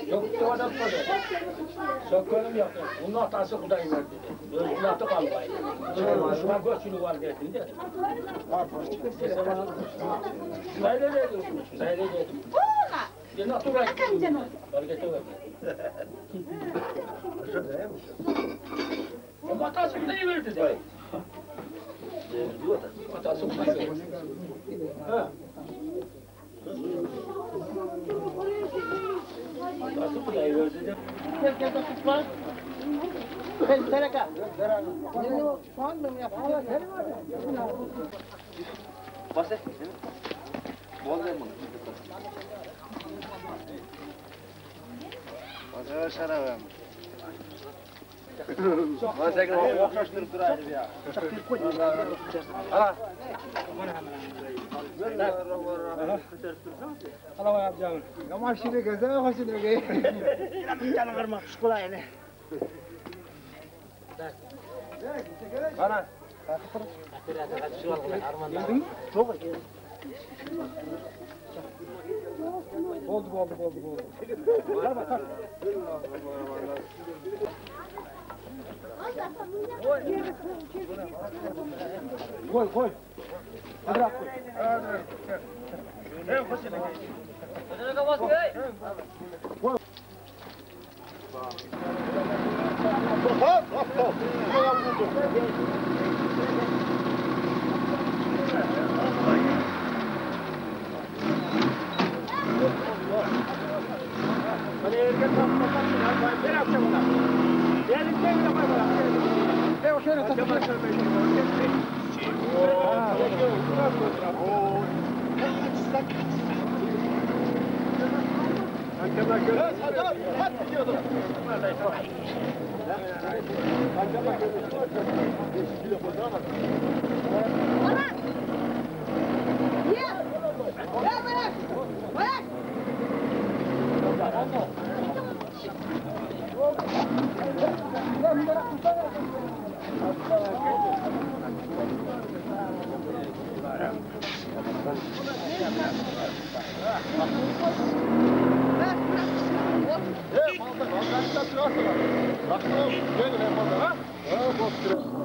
Yok ki adam koydu. Sökölüm yaptı. Bunun hatası Kudayı verdi dedi. Özgün atı kalmaydı. Düşman göçülü var dedin de. Şurayla dedim. Şurayla dedim. Ya natural. Harekete verdi. Ama hatası Kudayı verdi dedi. Hatası Kudayı verdi. Ha. Hatası Kudayı verdi dedi. Herkese tutma. Ben tereka. Sandım ya. Basın. Bol ver bunu. Basın şarabım. Basın okşaştırıp duraydı ya. Ha. Allah yapacağım. Ama şimdi gözüme hoşuna gel. Canım kırmak şu kulağını. Bana. Çok iyi. Oldu. Gel bak. Koy. Bırak koy. Ne hoşuna gel. Hoşuna kapat gel. Hadi erkek kalkmasın. Ben akşam ona. Gelin de bana. Ben o şöyle takıyorum. Bakalım, gelin hemen bana. Ha, bastırın.